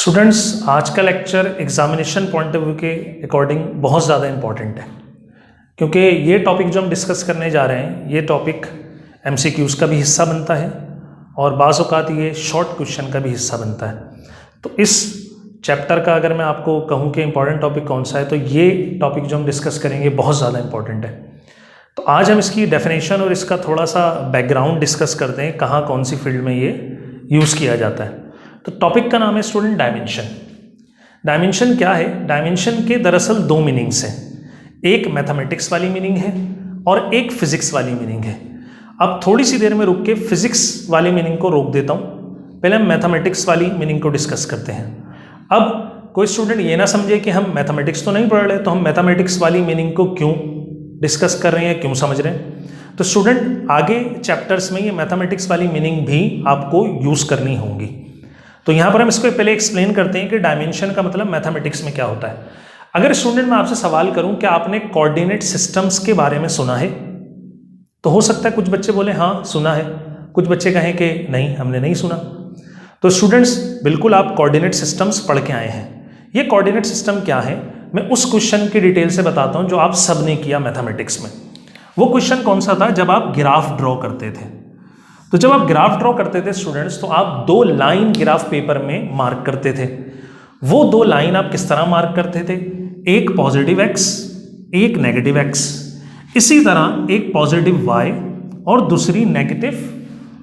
Students, आज का lecture examination point of view के अकॉर्डिंग बहुत ज़्यादा इम्पॉर्टेंट है, क्योंकि ये टॉपिक जो हम डिस्कस करने जा रहे हैं ये टॉपिक एमसीक्यूज़ का भी हिस्सा बनता है और बाज़ औक़ात ये शॉर्ट क्वेश्चन का भी हिस्सा बनता है। तो इस चैप्टर का अगर मैं आपको कहूँ कि इम्पॉर्टेंट टॉपिक कौन सा है तो ये टॉपिक जो हम डिस्कस करेंगे बहुत ज़्यादा इम्पॉर्टेंट है। तो आज हम इसकी डेफिनेशन और इसका थोड़ा सा बैकग्राउंड डिस्कस करते हैं, कहाँ कौन सी फील्ड में ये यूज़ किया जाता है। तो टॉपिक का नाम है स्टूडेंट डायमेंशन। डायमेंशन क्या है? डायमेंशन के दरअसल दो मीनिंग्स हैं, एक मैथमेटिक्स वाली मीनिंग है और एक फिजिक्स वाली मीनिंग है। अब थोड़ी सी देर में रुक के फिजिक्स वाली मीनिंग को रोक देता हूँ, पहले हम मैथमेटिक्स वाली मीनिंग को डिस्कस करते हैं। अब कोई स्टूडेंट ये ना समझे कि हम मैथमेटिक्स तो नहीं पढ़ रहे, तो हम मैथमेटिक्स वाली मीनिंग को क्यों डिस्कस कर रहे हैं, क्यों समझ रहे हैं। तो स्टूडेंट आगे चैप्टर्स में ये मैथमेटिक्स वाली मीनिंग भी आपको यूज़ करनी होगी। तो यहाँ पर हम इसको पहले एक्सप्लेन करते हैं कि डायमेंशन का मतलब मैथमेटिक्स में क्या होता है। अगर स्टूडेंट मैं आपसे सवाल करूं कि आपने कोऑर्डिनेट सिस्टम्स के बारे में सुना है, तो हो सकता है कुछ बच्चे बोले हाँ सुना है, कुछ बच्चे कहें कि नहीं हमने नहीं सुना। तो स्टूडेंट्स बिल्कुल आप कोऑर्डिनेट सिस्टम्स पढ़ के आए हैं। ये कोऑर्डिनेट सिस्टम क्या है मैं उस क्वेश्चन की डिटेल से बताता हूँ जो आप सब ने किया मैथमेटिक्स में। वो क्वेश्चन कौन सा था? जब आप ग्राफ ड्रॉ करते थे। तो जब आप ग्राफ ड्रॉ करते थे स्टूडेंट्स, तो आप दो लाइन ग्राफ पेपर में मार्क करते थे। वो दो लाइन आप किस तरह मार्क करते थे? एक पॉजिटिव एक्स, एक नेगेटिव एक्स। इसी तरह एक पॉजिटिव वाई और दूसरी नेगेटिव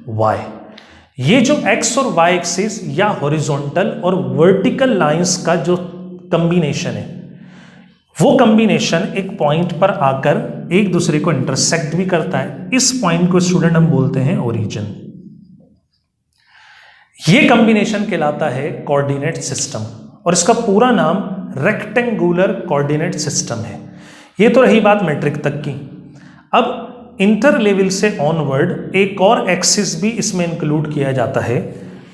वाई। ये जो एक्स और वाई एक्सिस या हॉरिजॉन्टल और वर्टिकल लाइंस का जो कॉम्बिनेशन है, वो कॉम्बिनेशन एक पॉइंट पर आकर एक दूसरे को इंटरसेक्ट भी करता है। इस पॉइंट को स्टूडेंट हम बोलते हैं ओरिजिन। ये कॉम्बिनेशन कहलाता है कोऑर्डिनेट सिस्टम और इसका पूरा नाम रेक्टेंगुलर कोऑर्डिनेट सिस्टम है। ये तो रही बात मैट्रिक तक की। अब इंटर लेवल से ऑनवर्ड एक और एक्सिस भी इसमें इंक्लूड किया जाता है,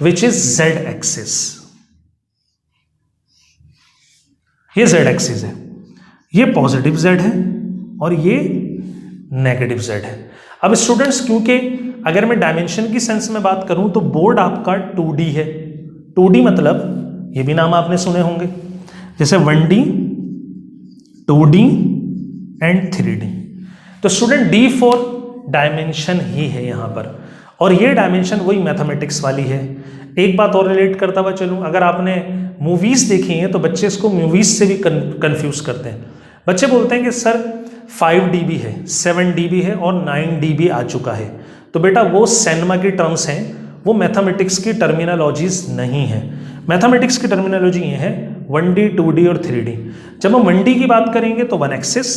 विच इज जेड एक्सिस। ये जेड एक्सिस है, ये पॉजिटिव जेड है और ये नेगेटिव जेड है। अब स्टूडेंट्स क्योंकि अगर मैं डायमेंशन की सेंस में बात करूं तो बोर्ड आपका 2D है। 2D मतलब ये भी नाम आपने सुने होंगे, जैसे 1D, 2D एंड 3D। तो स्टूडेंट D फॉर डायमेंशन ही है यहां पर, और ये डायमेंशन वही मैथमेटिक्स वाली है। एक बात और रिलेट करता हुआ चलूं, अगर आपने मूवीज देखी हैं तो बच्चे इसको मूवीज से भी कंफ्यूज करते हैं। बच्चे बोलते हैं कि सर 5 dB है, 7 dB है और 9 dB आ चुका है। तो बेटा वो सिनेमा की टर्म्स हैं, वो मैथमेटिक्स की टर्मिनोलॉजीज नहीं है। मैथमेटिक्स की टर्मिनोलॉजी ये है 1D, 2D और 3D। जब हम 1D की बात करेंगे तो 1 एक्सिस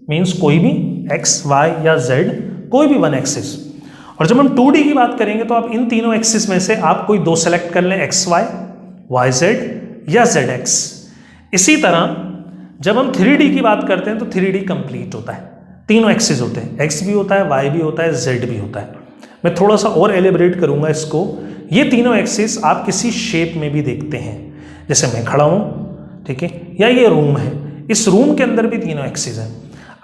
मीन्स कोई भी x, y या z, कोई भी 1 एक्सिस। और जब हम 2D की बात करेंगे तो आप इन तीनों एक्सिस में से आप कोई दो सेलेक्ट कर लें, xy, yz या zx। इसी तरह जब हम 3D की बात करते हैं तो 3D कंप्लीट होता है, तीनों एक्सिस होते हैं, x भी होता है, y भी होता है, z भी होता है। मैं थोड़ा सा और एलिब्रेट करूंगा इसको। ये तीनों एक्सिस आप किसी शेप में भी देखते हैं, जैसे मैं खड़ा हूं, ठीक है, या ये रूम है, इस रूम के अंदर भी तीनों एक्सिस हैं।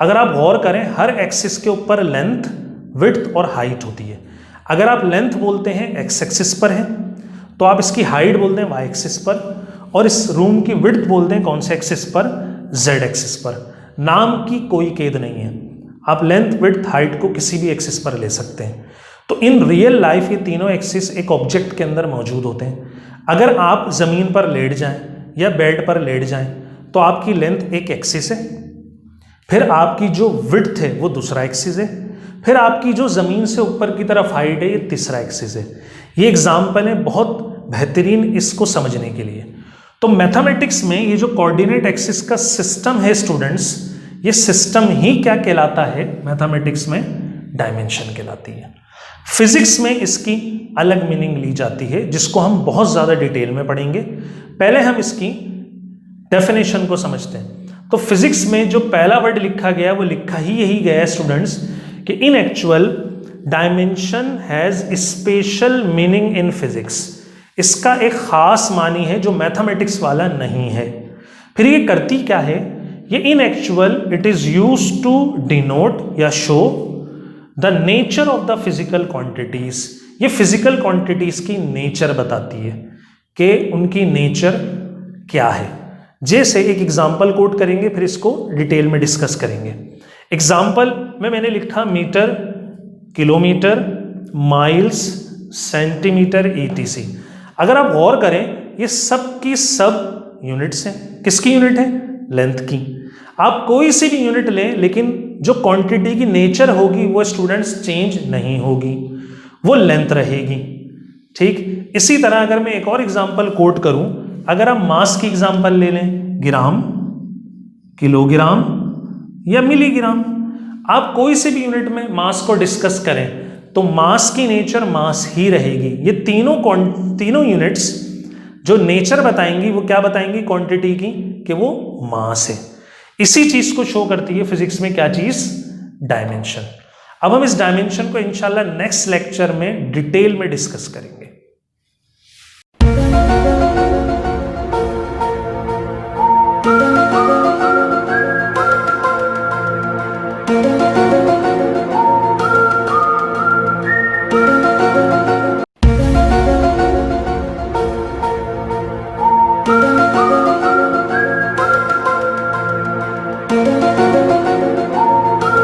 अगर आप गौर करें हर एक्सिस के ऊपर लेंथ, विड्थ और हाइट होती है। अगर आप लेंथ बोलते हैं x एक्सिस पर है, तो आप इसकी हाइट बोलते हैं y एक्सिस पर, और इस रूम की विड्थ बोलते हैं कौन से एक्सिस पर? z एक्सिस पर। नाम की कोई कैद नहीं है, आप लेंथ, विड्थ, हाइट को किसी भी एक्सिस पर ले सकते हैं। तो इन रियल लाइफ ये तीनों एक्सिस एक ऑब्जेक्ट के अंदर मौजूद होते हैं। अगर आप जमीन पर लेट जाएं या बेड पर लेट जाएं तो आपकी लेंथ एक एक्सिस है, फिर आपकी जो विड्थ है वो दूसरा एक्सिस है, फिर आपकी जो जमीन से ऊपर की तरफ हाइट है ये तीसरा एक्सिस है। ये एग्जाम्पल है बहुत बेहतरीन इसको समझने के लिए। तो मैथमेटिक्स में ये जो कोऑर्डिनेट एक्सिस का सिस्टम है स्टूडेंट्स, ये सिस्टम ही क्या कहलाता है? मैथमेटिक्स में डायमेंशन कहलाती है। फिजिक्स में इसकी अलग मीनिंग ली जाती है, जिसको हम बहुत ज्यादा डिटेल में पढ़ेंगे। पहले हम इसकी डेफिनेशन को समझते हैं। तो फिजिक्स में जो पहला वर्ड लिखा गया वो लिखा ही यही गया है स्टूडेंट्स कि इन actual dimension has special meaning in physics. इसका एक खास मानी है जो मैथमेटिक्स वाला नहीं है। फिर ये करती क्या है? ये in actual it is used to denote या show the nature of the physical quantities. ये फिजिकल क्वांटिटीज की नेचर बताती है कि उनकी नेचर क्या है। जैसे एक एग्जाम्पल कोट करेंगे, फिर इसको डिटेल में डिस्कस करेंगे। एग्जाम्पल में मैंने लिखा metre, kilometre, miles, centimetre, ETC। अगर आप गौर करें ये सब की सब यूनिट्स हैं। किसकी यूनिट है? लेंथ की। आप कोई सी भी यूनिट लें, लेकिन जो क्वांटिटी की नेचर होगी वो स्टूडेंट्स चेंज नहीं होगी, वो लेंथ रहेगी। ठीक इसी तरह अगर मैं एक और एग्जांपल कोट करूं, अगर आप मास की एग्जांपल ले लें, ग्राम, किलोग्राम या मिलीग्राम, आप कोई सी भी यूनिट में मास को डिस्कस करें तो मास की नेचर मास ही रहेगी। ये तीनों यूनिट्स जो नेचर बताएंगी वो क्या बताएंगी क्वांटिटी की, कि वो मास है। इसी चीज को शो करती है फिजिक्स में क्या चीज? डायमेंशन। अब हम इस डायमेंशन को इंशाल्लाह नेक्स्ट लेक्चर में डिटेल में डिस्कस करेंगे।